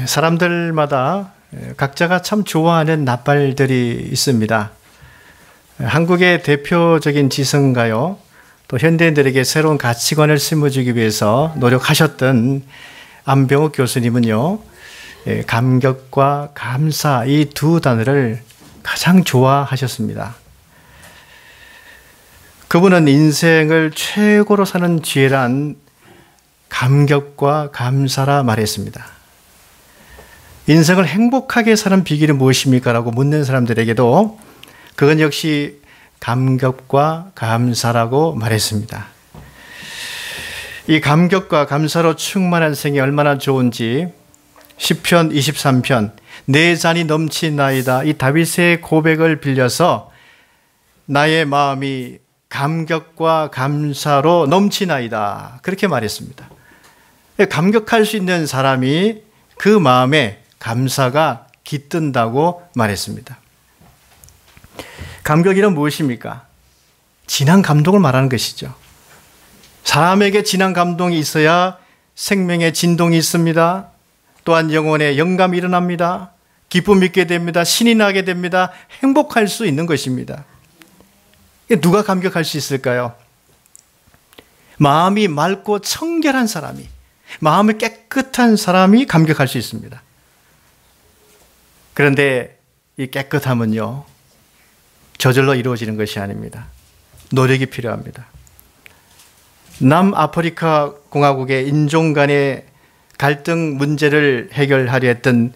사람들마다 각자가 참 좋아하는 나팔들이 있습니다. 한국의 대표적인 지성가요, 또 현대인들에게 새로운 가치관을 심어주기 위해서 노력하셨던 안병욱 교수님은요, 감격과 감사 이 두 단어를 가장 좋아하셨습니다. 그분은 인생을 최고로 사는 지혜란 감격과 감사라 말했습니다. 인생을 행복하게 사는 비결이 무엇입니까? 라고 묻는 사람들에게도 그건 역시 감격과 감사라고 말했습니다. 이 감격과 감사로 충만한 생이 얼마나 좋은지 시편 23편 내 잔이 넘치나이다, 이 다윗의 고백을 빌려서 나의 마음이 감격과 감사로 넘치나이다, 그렇게 말했습니다. 감격할 수 있는 사람이 그 마음에 감사가 깃든다고 말했습니다. 감격이란 무엇입니까? 진한 감동을 말하는 것이죠. 사람에게 진한 감동이 있어야 생명의 진동이 있습니다. 또한 영혼에 영감이 일어납니다. 기쁨이 있게 됩니다. 신이 나게 됩니다. 행복할 수 있는 것입니다. 누가 감격할 수 있을까요? 마음이 맑고 청결한 사람이, 마음이 깨끗한 사람이 감격할 수 있습니다. 그런데 이 깨끗함은요, 저절로 이루어지는 것이 아닙니다. 노력이 필요합니다. 남아프리카 공화국의 인종 간의 갈등 문제를 해결하려 했던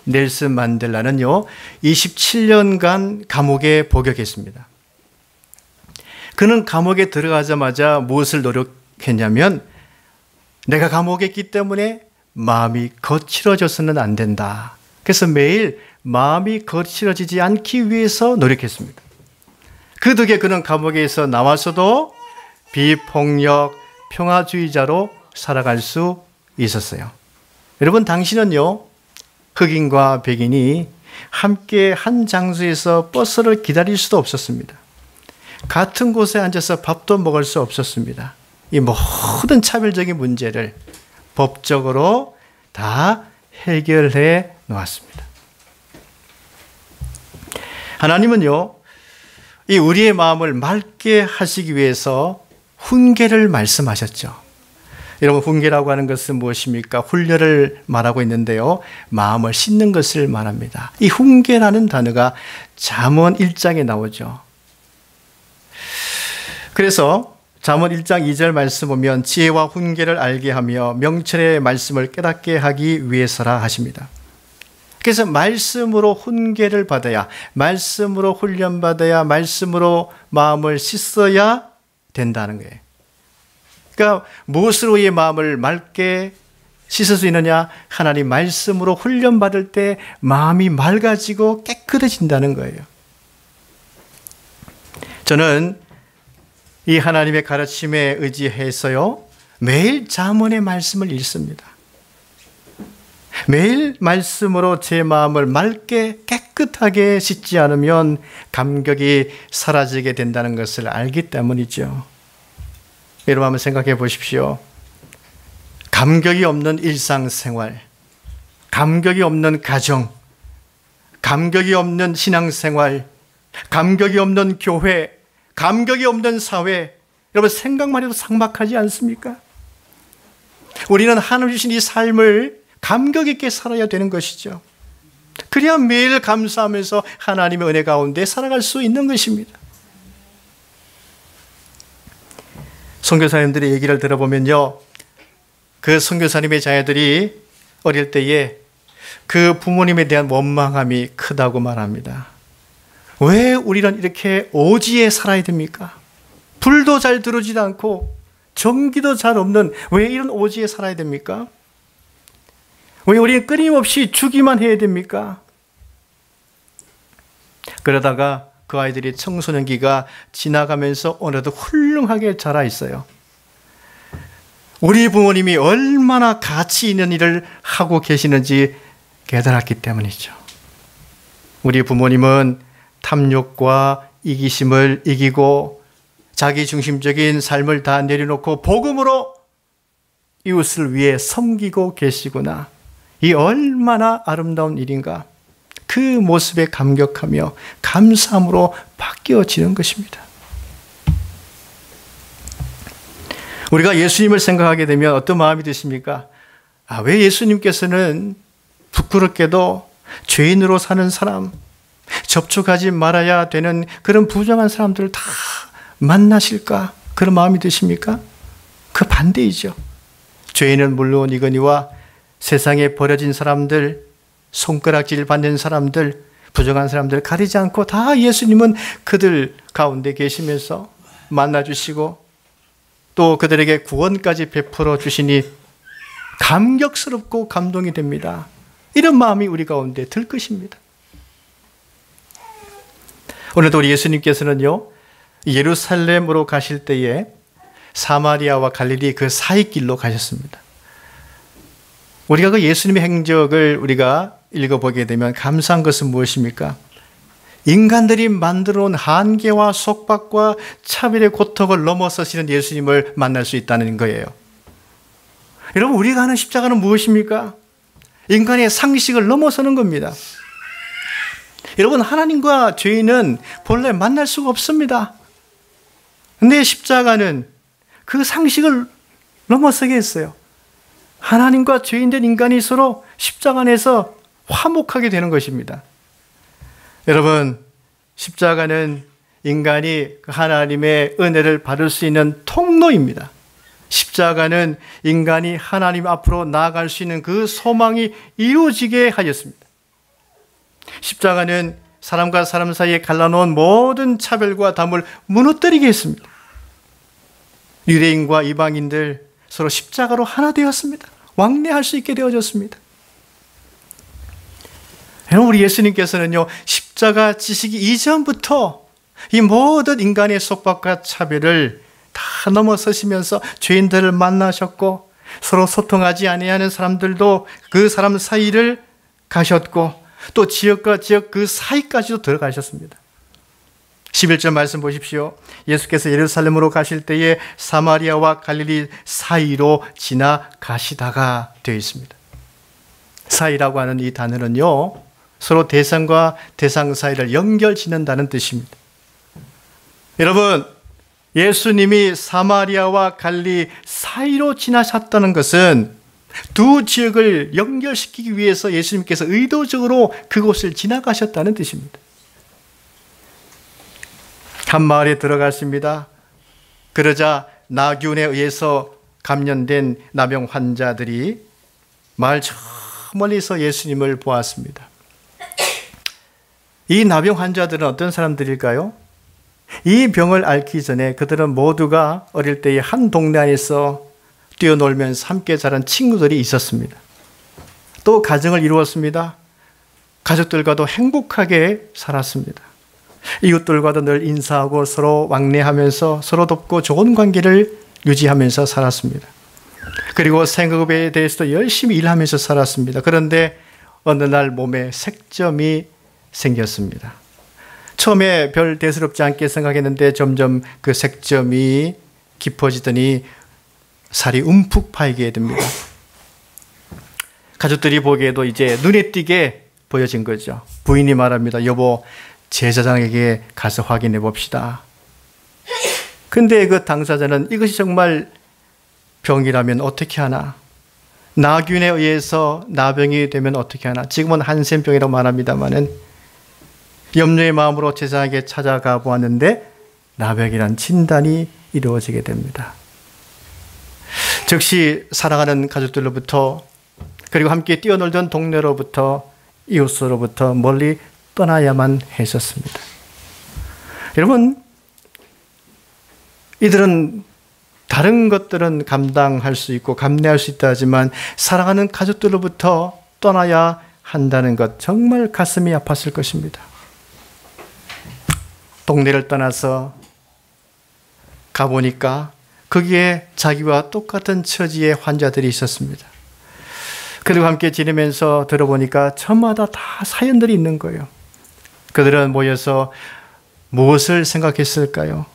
넬슨 만델라는요, 27년간 감옥에 복역했습니다. 그는 감옥에 들어가자마자 무엇을 노력했냐면, 내가 감옥에 있기 때문에 마음이 거칠어져서는 안 된다. 그래서 매일 마음이 거칠어지지 않기 위해서 노력했습니다. 그 덕에 그는 감옥에서 나와서도 비폭력, 평화주의자로 살아갈 수 있었어요. 여러분, 당신은요, 흑인과 백인이 함께 한 장소에서 버스를 기다릴 수도 없었습니다. 같은 곳에 앉아서 밥도 먹을 수 없었습니다. 이 모든 차별적인 문제를 법적으로 다 해결해 놓았습니다. 하나님은요, 이 우리의 마음을 맑게 하시기 위해서 훈계를 말씀하셨죠. 여러분, 훈계라고 하는 것은 무엇입니까? 훈련을 말하고 있는데요, 마음을 씻는 것을 말합니다. 이 훈계라는 단어가 잠언 1장에 나오죠. 그래서 잠언 1장 2절 말씀 보면 지혜와 훈계를 알게 하며 명철의 말씀을 깨닫게 하기 위해서라 하십니다. 그래서 말씀으로 훈계를 받아야, 말씀으로 훈련받아야, 말씀으로 마음을 씻어야 된다는 거예요. 그러니까 무엇으로 이 마음을 맑게 씻을 수 있느냐? 하나님 말씀으로 훈련받을 때 마음이 맑아지고 깨끗해진다는 거예요. 저는 이 하나님의 가르침에 의지해서요, 매일 잠언의 말씀을 읽습니다. 매일 말씀으로 제 마음을 맑게 깨끗하게 씻지 않으면 감격이 사라지게 된다는 것을 알기 때문이죠. 여러분, 한번 생각해 보십시오. 감격이 없는 일상생활, 감격이 없는 가정, 감격이 없는 신앙생활, 감격이 없는 교회, 감격이 없는 사회, 여러분 생각만 해도 삭막하지 않습니까? 우리는 하나님 주신 이 삶을 감격 있게 살아야 되는 것이죠. 그래야 매일 감사하면서 하나님의 은혜 가운데 살아갈 수 있는 것입니다. 선교사님들의 얘기를 들어보면요, 그 선교사님의 자녀들이 어릴 때에 그 부모님에 대한 원망함이 크다고 말합니다. 왜 우리는 이렇게 오지에 살아야 됩니까? 불도 잘 들어오지도 않고 전기도 잘 없는, 왜 이런 오지에 살아야 됩니까? 왜 우리는 끊임없이 주기만 해야 됩니까? 그러다가 그 아이들이 청소년기가 지나가면서 어느덧 훌륭하게 자라 있어요. 우리 부모님이 얼마나 가치 있는 일을 하고 계시는지 깨달았기 때문이죠. 우리 부모님은 탐욕과 이기심을 이기고 자기중심적인 삶을 다 내려놓고 복음으로 이웃을 위해 섬기고 계시구나. 이 얼마나 아름다운 일인가. 그 모습에 감격하며 감사함으로 바뀌어지는 것입니다. 우리가 예수님을 생각하게 되면 어떤 마음이 드십니까? 왜 예수님께서는 부끄럽게도 죄인으로 사는 사람, 접촉하지 말아야 되는 그런 부정한 사람들을 다 만나실까? 그런 마음이 드십니까? 그 반대이죠. 죄인은 물론이거니와 세상에 버려진 사람들, 손가락질 받는 사람들, 부정한 사람들 가리지 않고 다 예수님은 그들 가운데 계시면서 만나주시고 또 그들에게 구원까지 베풀어 주시니 감격스럽고 감동이 됩니다. 이런 마음이 우리 가운데 들 것입니다. 오늘도 우리 예수님께서는요, 예루살렘으로 가실 때에 사마리아와 갈릴리 그 사이길로 가셨습니다. 우리가 그 예수님의 행적을 우리가 읽어보게 되면 감사한 것은 무엇입니까? 인간들이 만들어 온 한계와 속박과 차별의 고통을 넘어서시는 예수님을 만날 수 있다는 거예요. 여러분, 우리가 하는 십자가는 무엇입니까? 인간의 상식을 넘어서는 겁니다. 여러분, 하나님과 죄인은 본래 만날 수가 없습니다. 근데 십자가는 그 상식을 넘어서게 했어요. 하나님과 죄인된 인간이 서로 십자가 안에서 화목하게 되는 것입니다. 여러분, 십자가는 인간이 하나님의 은혜를 받을 수 있는 통로입니다. 십자가는 인간이 하나님 앞으로 나아갈 수 있는 그 소망이 이루어지게 하였습니다. 십자가는 사람과 사람 사이에 갈라놓은 모든 차별과 담을 무너뜨리게 했습니다. 유대인과 이방인들 서로 십자가로 하나 되었습니다. 왕래할 수 있게 되어졌습니다. 우리 예수님께서는요, 십자가 지시기 이전부터 이 모든 인간의 속박과 차별을 다 넘어서시면서 죄인들을 만나셨고, 서로 소통하지 아니하는 사람들도 그 사람 사이를 가셨고, 또 지역과 지역 그 사이까지도 들어가셨습니다. 11절 말씀 보십시오. 예수께서 예루살렘으로 가실 때에 사마리아와 갈릴리 사이로 지나가시다가 되어 있습니다. 사이라고 하는 이 단어는요, 서로 대상과 대상 사이를 연결짓는다는 뜻입니다. 여러분, 예수님이 사마리아와 갈릴리 사이로 지나셨다는 것은 두 지역을 연결시키기 위해서 예수님께서 의도적으로 그곳을 지나가셨다는 뜻입니다. 한 마을에 들어갔습니다. 그러자 나균에 의해서 감염된 나병 환자들이 마을 저 멀리서 예수님을 보았습니다. 이 나병 환자들은 어떤 사람들일까요? 이 병을 앓기 전에 그들은 모두가 어릴 때에 한 동네 안에서 뛰어놀면서 함께 자란 친구들이 있었습니다. 또 가정을 이루었습니다. 가족들과도 행복하게 살았습니다. 이웃들과도 늘 인사하고 서로 왕래하면서 서로 돕고 좋은 관계를 유지하면서 살았습니다. 그리고 생업에 대해서도 열심히 일하면서 살았습니다. 그런데 어느 날 몸에 색점이 생겼습니다. 처음에 별 대수롭지 않게 생각했는데 점점 그 색점이 깊어지더니 살이 움푹 파이게 됩니다. 가족들이 보기에도 이제 눈에 띄게 보여진 거죠. 부인이 말합니다. 여보, 제사장에게 가서 확인해 봅시다. 근데 그 당사자는 이것이 정말 병이라면 어떻게 하나? 나균에 의해서 나병이 되면 어떻게 하나? 지금은 한센병이라고 말합니다마는 염려의 마음으로 제사장에게 찾아가 보았는데 나병이란 진단이 이루어지게 됩니다. 즉시 사랑하는 가족들로부터, 그리고 함께 뛰어놀던 동네로부터, 이웃으로부터 멀리 떠나야만 했었습니다. 여러분, 이들은 다른 것들은 감당할 수 있고 감내할 수 있다 하지만 사랑하는 가족들로부터 떠나야 한다는 것, 정말 가슴이 아팠을 것입니다. 동네를 떠나서 가보니까 거기에 자기와 똑같은 처지의 환자들이 있었습니다. 그리고 함께 지내면서 들어보니까 저마다 다 사연들이 있는 거예요. 그들은 모여서 무엇을 생각했을까요?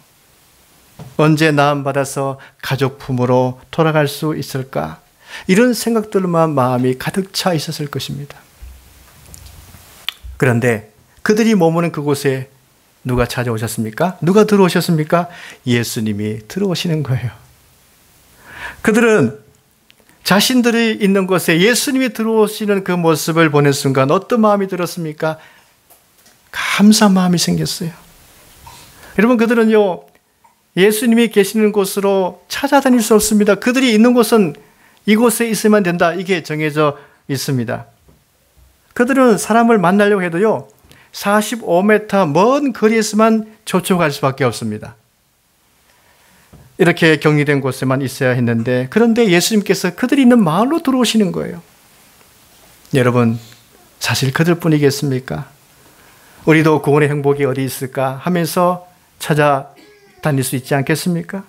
언제 나음받아서 가족 품으로 돌아갈 수 있을까? 이런 생각들로만 마음이 가득 차 있었을 것입니다. 그런데 그들이 머무는 그곳에 누가 찾아오셨습니까? 누가 들어오셨습니까? 예수님이 들어오시는 거예요. 그들은 자신들이 있는 곳에 예수님이 들어오시는 그 모습을 보는 순간 어떤 마음이 들었습니까? 감사한 마음이 생겼어요. 여러분, 그들은요, 예수님이 계시는 곳으로 찾아다닐 수 없습니다. 그들이 있는 곳은 이곳에 있으면 된다. 이게 정해져 있습니다. 그들은 사람을 만나려고 해도요, 45m 먼 거리에서만 접촉할 수밖에 없습니다. 이렇게 격리된 곳에만 있어야 했는데, 그런데 예수님께서 그들이 있는 마을로 들어오시는 거예요. 여러분, 사실 그들뿐이겠습니까? 우리도 구원의 행복이 어디 있을까 하면서 찾아다닐 수 있지 않겠습니까?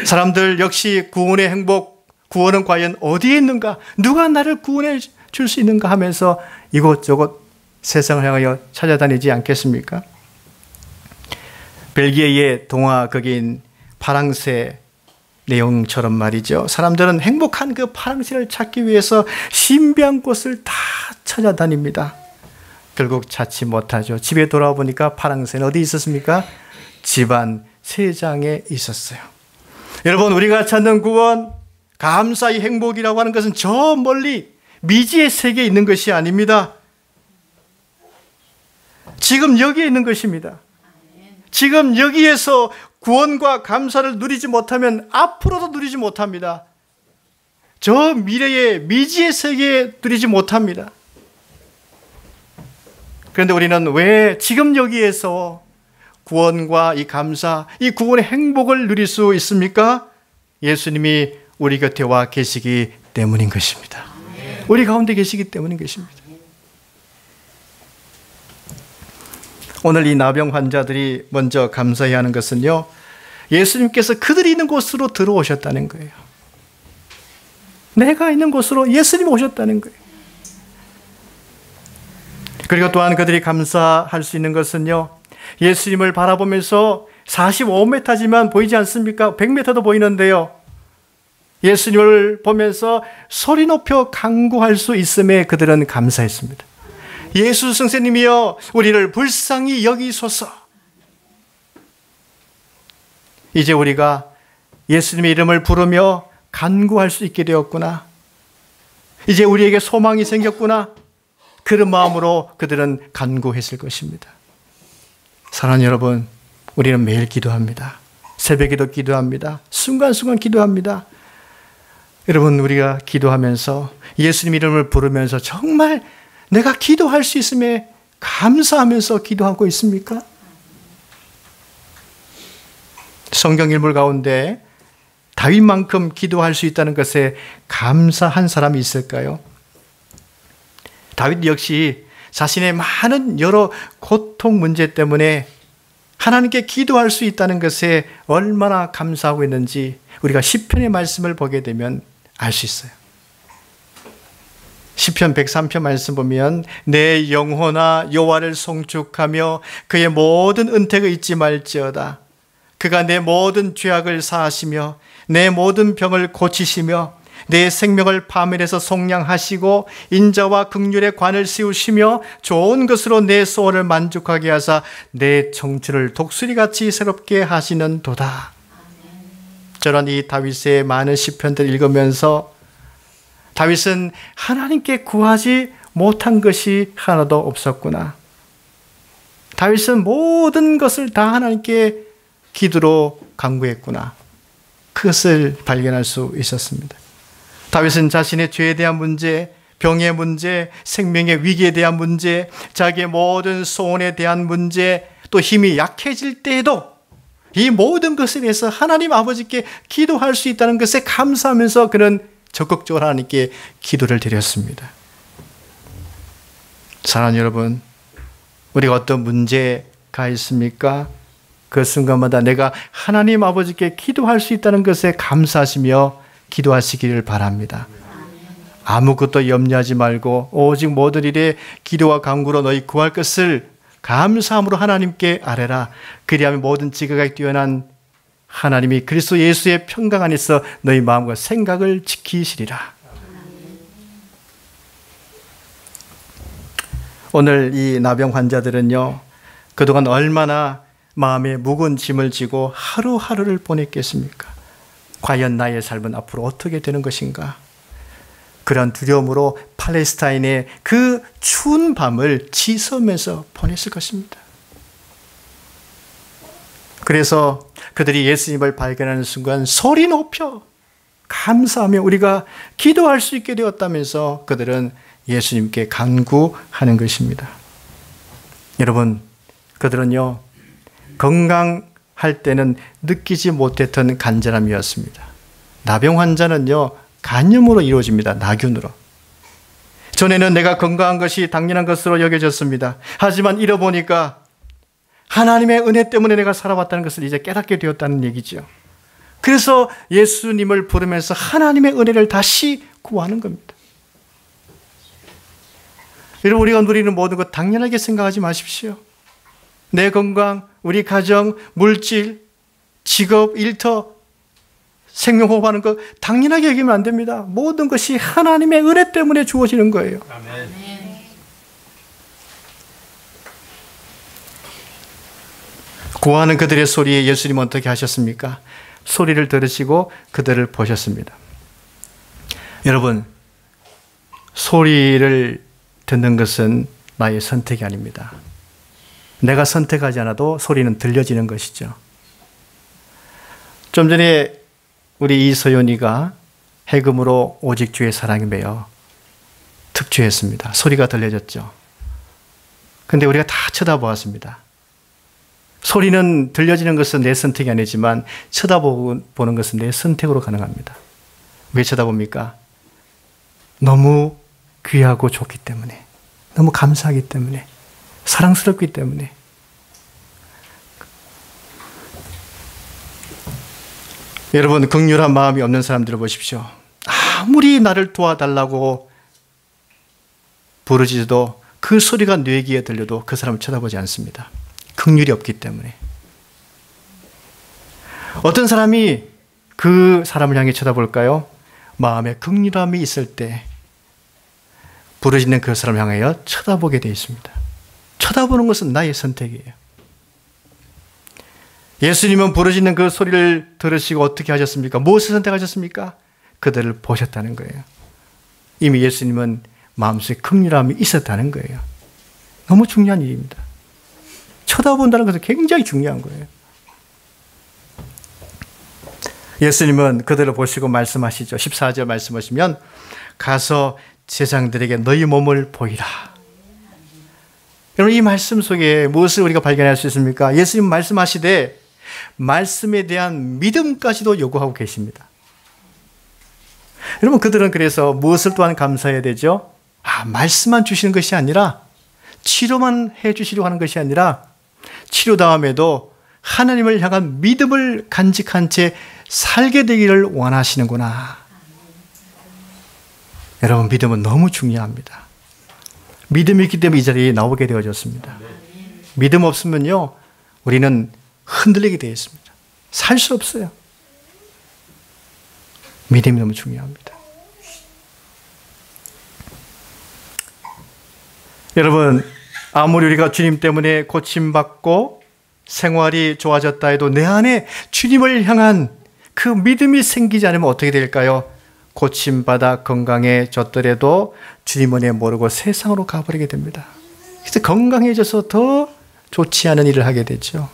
사람들 역시 구원의 행복, 구원은 과연 어디에 있는가? 누가 나를 구원해 줄 수 있는가 하면서 이곳저곳 세상을 향하여 찾아다니지 않겠습니까? 벨기에의 동화극인 파랑새 내용처럼 말이죠. 사람들은 행복한 그 파랑새를 찾기 위해서 신비한 곳을 다 찾아다닙니다. 결국 찾지 못하죠. 집에 돌아와 보니까 파랑새는 어디 있었습니까? 집안 세장에 있었어요. 여러분, 우리가 찾는 구원, 감사의 행복이라고 하는 것은 저 멀리 미지의 세계에 있는 것이 아닙니다. 지금 여기에 있는 것입니다. 지금 여기에서 구원과 감사를 누리지 못하면 앞으로도 누리지 못합니다. 저 미래의 미지의 세계에 누리지 못합니다. 그런데 우리는 왜 지금 여기에서 구원과 이 감사, 이 구원의 행복을 누릴 수 있습니까? 예수님이 우리 곁에 와 계시기 때문인 것입니다. 우리 가운데 계시기 때문인 것입니다. 오늘 이 나병 환자들이 먼저 감사해야 하는 것은요, 예수님께서 그들이 있는 곳으로 들어오셨다는 거예요. 내가 있는 곳으로 예수님이 오셨다는 거예요. 그리고 또한 그들이 감사할 수 있는 것은요, 예수님을 바라보면서 45m지만 보이지 않습니까? 100m도 보이는데요, 예수님을 보면서 소리 높여 간구할 수 있음에 그들은 감사했습니다. 예수 선생님이여, 우리를 불쌍히 여기소서. 이제 우리가 예수님의 이름을 부르며 간구할 수 있게 되었구나. 이제 우리에게 소망이 생겼구나. 그런 마음으로 그들은 간구했을 것입니다. 사랑하는 여러분, 우리는 매일 기도합니다. 새벽에도 기도합니다. 순간순간 기도합니다. 여러분, 우리가 기도하면서 예수님 이름을 부르면서 정말 내가 기도할 수 있음에 감사하면서 기도하고 있습니까? 성경 일물 가운데 다윗만큼 기도할 수 있다는 것에 감사한 사람이 있을까요? 다윗 역시 자신의 많은 여러 고통 문제 때문에 하나님께 기도할 수 있다는 것에 얼마나 감사하고 있는지 우리가 시편의 말씀을 보게 되면 알 수 있어요. 시편 103편 말씀 보면 내 영혼아 여호와를 송축하며 그의 모든 은택을 잊지 말지어다. 그가 내 모든 죄악을 사하시며 내 모든 병을 고치시며 내 생명을 파멸해서 속량하시고 인자와 긍휼의 관을 씌우시며 좋은 것으로 내 소원을 만족하게 하사 내 청춘을 독수리같이 새롭게 하시는도다. 저는 이 다윗의 많은 시편들 읽으면서 다윗은 하나님께 구하지 못한 것이 하나도 없었구나. 다윗은 모든 것을 다 하나님께 기도로 간구했구나. 그것을 발견할 수 있었습니다. 다윗은 자신의 죄에 대한 문제, 병의 문제, 생명의 위기에 대한 문제, 자기의 모든 소원에 대한 문제, 또 힘이 약해질 때에도 이 모든 것에 대해서 하나님 아버지께 기도할 수 있다는 것에 감사하면서 그는 적극적으로 하나님께 기도를 드렸습니다. 사랑하는 여러분, 우리가 어떤 문제가 있습니까? 그 순간마다 내가 하나님 아버지께 기도할 수 있다는 것에 감사하시며 기도하시기를 바랍니다. 아무것도 염려하지 말고 오직 모든 일에 기도와 간구로 너희 구할 것을 감사함으로 하나님께 아뢰라. 그리하면 모든 지극하게 뛰어난 하나님이 그리스도 예수의 평강 안에서 너희 마음과 생각을 지키시리라. 오늘 이 나병 환자들은요, 그동안 얼마나 마음에 무거운 짐을 지고 하루하루를 보냈겠습니까? 과연 나의 삶은 앞으로 어떻게 되는 것인가? 그런 두려움으로 팔레스타인의 그 추운 밤을 지섬에서 보냈을 것입니다. 그래서 그들이 예수님을 발견하는 순간 소리 높여 감사하며 우리가 기도할 수 있게 되었다면서 그들은 예수님께 간구하는 것입니다. 여러분, 그들은요, 건강할 때는 느끼지 못했던 간절함이었습니다. 나병 환자는요, 간염으로 이루어집니다. 나균으로. 전에는 내가 건강한 것이 당연한 것으로 여겨졌습니다. 하지만 잃어보니까 하나님의 은혜 때문에 내가 살아왔다는 것을 이제 깨닫게 되었다는 얘기죠. 그래서 예수님을 부르면서 하나님의 은혜를 다시 구하는 겁니다. 여러분, 우리가 누리는 모든 것 당연하게 생각하지 마십시오. 내 건강, 우리 가정, 물질, 직업, 일터, 생명호흡하는 것 당연하게 여기면 안 됩니다. 모든 것이 하나님의 은혜 때문에 주어지는 거예요. 아멘. 구하는 그들의 소리에 예수님은 어떻게 하셨습니까? 소리를 들으시고 그들을 보셨습니다. 여러분, 소리를 듣는 것은 나의 선택이 아닙니다. 내가 선택하지 않아도 소리는 들려지는 것이죠. 좀 전에 우리 이서연이가 해금으로 오직 주의 사랑에 매여 특주했습니다. 소리가 들려졌죠. 근데 우리가 다 쳐다보았습니다. 소리는 들려지는 것은 내 선택이 아니지만 쳐다보는 것은 내 선택으로 가능합니다. 왜 쳐다봅니까? 너무 귀하고 좋기 때문에, 너무 감사하기 때문에, 사랑스럽기 때문에. 여러분, 긍휼한 마음이 없는 사람들을 보십시오. 아무리 나를 도와달라고 부르짖어도 그 소리가 뇌 귀에 들려도 그 사람을 쳐다보지 않습니다. 긍휼이 없기 때문에. 어떤 사람이 그 사람을 향해 쳐다볼까요? 마음에 긍휼함이 있을 때 부르짖는 그 사람을 향하여 쳐다보게 되어 있습니다. 쳐다보는 것은 나의 선택이에요. 예수님은 부르짖는 그 소리를 들으시고 어떻게 하셨습니까? 무엇을 선택하셨습니까? 그들을 보셨다는 거예요. 이미 예수님은 마음속에 긍휼함이 있었다는 거예요. 너무 중요한 일입니다. 쳐다본다는 것은 굉장히 중요한 거예요. 예수님은 그들을 보시고 말씀하시죠. 14절 말씀하시면 가서 제사장들에게 너희 몸을 보이라. 여러분, 이 말씀 속에 무엇을 우리가 발견할 수 있습니까? 예수님 말씀하시되 말씀에 대한 믿음까지도 요구하고 계십니다. 여러분, 그들은 그래서 무엇을 또한 감사해야 되죠? 말씀만 주시는 것이 아니라, 치료만 해 주시려고 하는 것이 아니라 치료 다음에도 하나님을 향한 믿음을 간직한 채 살게 되기를 원하시는구나. 여러분, 믿음은 너무 중요합니다. 믿음이 있기 때문에 이 자리에 나오게 되어졌습니다. 믿음 없으면요, 우리는 흔들리게 되어 있습니다. 살 수 없어요. 믿음이 너무 중요합니다. 여러분, 아무리 우리가 주님 때문에 고침받고 생활이 좋아졌다 해도 내 안에 주님을 향한 그 믿음이 생기지 않으면 어떻게 될까요? 고침받아 건강해졌더라도 주님 은혜 모르고 세상으로 가버리게 됩니다. 그래서 건강해져서 더 좋지 않은 일을 하게 되죠.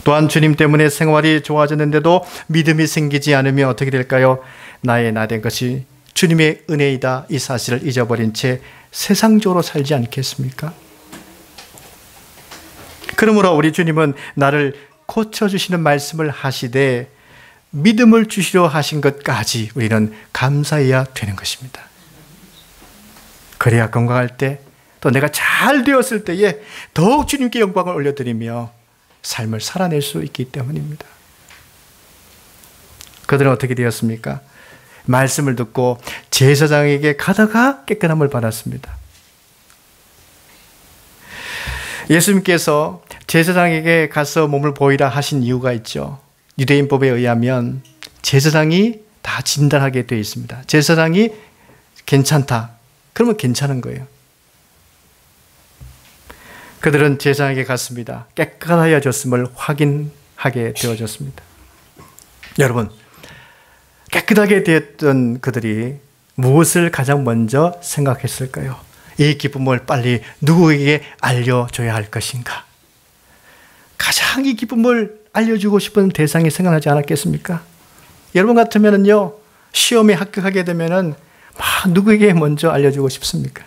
또한 주님 때문에 생활이 좋아졌는데도 믿음이 생기지 않으면 어떻게 될까요? 나의 나 된 것이 주님의 은혜이다, 이 사실을 잊어버린 채 세상적으로 살지 않겠습니까? 그러므로 우리 주님은 나를 고쳐주시는 말씀을 하시되 믿음을 주시려 하신 것까지 우리는 감사해야 되는 것입니다. 그래야 건강할 때, 또 내가 잘 되었을 때에 더욱 주님께 영광을 올려드리며 삶을 살아낼 수 있기 때문입니다. 그들은 어떻게 되었습니까? 말씀을 듣고 제사장에게 가다가 깨끗함을 받았습니다. 예수님께서 제사장에게 가서 몸을 보이라 하신 이유가 있죠. 유대인법에 의하면 제사장이 다 진단하게 되어 있습니다. 제사장이 괜찮다. 그러면 괜찮은 거예요. 그들은 제사장에게 갔습니다. 깨끗하여졌음을 확인하게 되어졌습니다. 여러분, 깨끗하게 되었던 그들이 무엇을 가장 먼저 생각했을까요? 이 기쁨을 빨리 누구에게 알려줘야 할 것인가? 가장 이 기쁨을 알려주고 싶은 대상이 생각나지 않았겠습니까? 여러분 같으면요, 시험에 합격하게 되면은 막 누구에게 먼저 알려주고 싶습니까?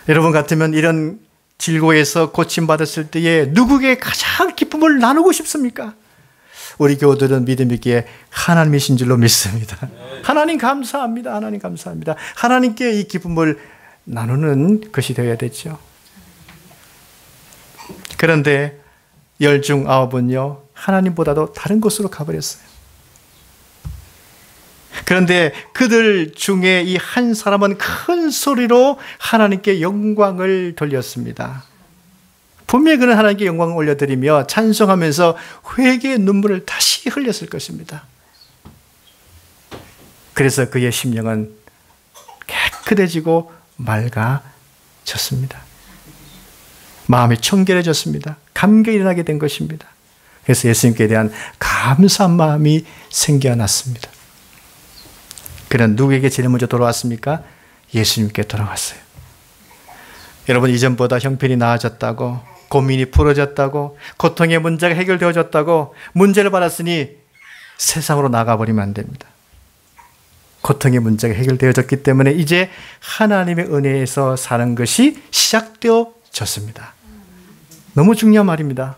여러분 같으면 이런 질고에서 고침받았을 때에 누구에게 가장 기쁨을 나누고 싶습니까? 우리 교우들은 믿음 있기에 하나님이신 줄로 믿습니다. 하나님 감사합니다. 하나님 감사합니다. 하나님께 이 기쁨을 나누는 것이 되어야 되죠. 그런데 10 중 9은요, 하나님보다도 다른 곳으로 가버렸어요. 그런데 그들 중에 이 한 사람은 큰 소리로 하나님께 영광을 돌렸습니다. 분명히 그는 하나님께 영광을 올려드리며 찬송하면서 회개의 눈물을 다시 흘렸을 것입니다. 그래서 그의 심령은 깨끗해지고 맑아졌습니다. 마음이 청결해졌습니다. 감격이 일어나게 된 것입니다. 그래서 예수님께 대한 감사한 마음이 생겨났습니다. 그는 누구에게 제일 먼저 돌아왔습니까? 예수님께 돌아왔어요. 여러분, 이전보다 형편이 나아졌다고, 고민이 풀어졌다고, 고통의 문제가 해결되어졌다고 문제를 받았으니 세상으로 나가버리면 안 됩니다. 고통의 문제가 해결되어졌기 때문에 이제 하나님의 은혜에서 사는 것이 시작되어졌습니다. 너무 중요한 말입니다.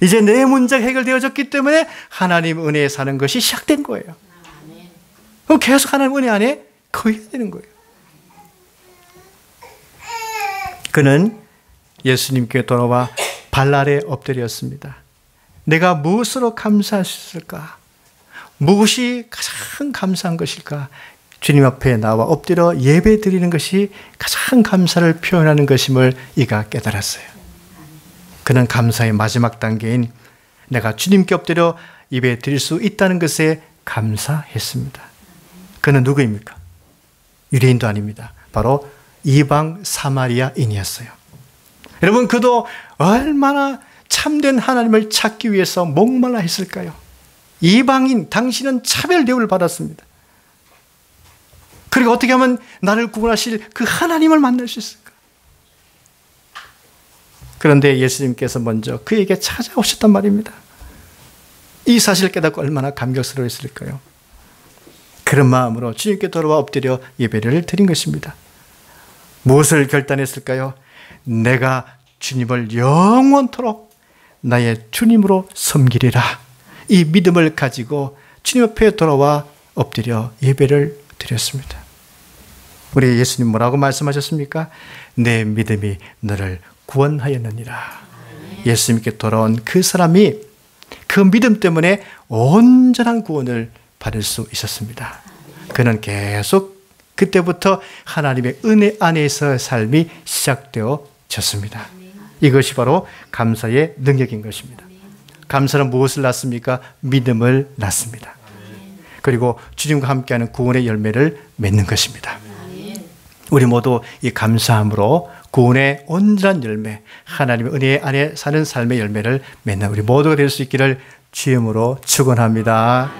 이제 내 문제가 해결되어졌기 때문에 하나님 은혜에 사는 것이 시작된 거예요. 그럼 계속 하나님 은혜 안에 거해야 되는 거예요. 그는 예수님께 돌아와 발 아래 엎드렸습니다. 내가 무엇으로 감사할 수 있을까? 무엇이 가장 감사한 것일까? 주님 앞에 나와 엎드려 예배 드리는 것이 가장 감사를 표현하는 것임을 이가 깨달았어요. 그는 감사의 마지막 단계인 내가 주님께 엎드려 예배 드릴 수 있다는 것에 감사했습니다. 그는 누구입니까? 유대인도 아닙니다. 바로 이방 사마리아인이었어요. 여러분, 그도 얼마나 참된 하나님을 찾기 위해서 목말라 했을까요? 이방인, 당신은 차별 대우를 받았습니다. 그리고 어떻게 하면 나를 구원하실 그 하나님을 만날 수 있을까? 그런데 예수님께서 먼저 그에게 찾아오셨단 말입니다. 이 사실을 깨닫고 얼마나 감격스러웠을까요? 그런 마음으로 주님께 돌아와 엎드려 예배를 드린 것입니다. 무엇을 결단했을까요? 내가 주님을 영원토록 나의 주님으로 섬기리라. 이 믿음을 가지고 주님 앞에 돌아와 엎드려 예배를 드렸습니다. 우리 예수님 뭐라고 말씀하셨습니까? 내 믿음이 너를 구원하였느니라. 예수님께 돌아온 그 사람이 그 믿음 때문에 온전한 구원을 받을 수 있었습니다. 그는 계속 그때부터 하나님의 은혜 안에서 삶이 시작되어졌습니다. 이것이 바로 감사의 능력인 것입니다. 감사는 무엇을 낳습니까? 믿음을 낳습니다. 그리고 주님과 함께하는 구원의 열매를 맺는 것입니다. 우리 모두 이 감사함으로 구원의 온전한 열매, 하나님의 은혜 안에 사는 삶의 열매를 맺는 우리 모두가 될 수 있기를 주의 이름으로 축원합니다.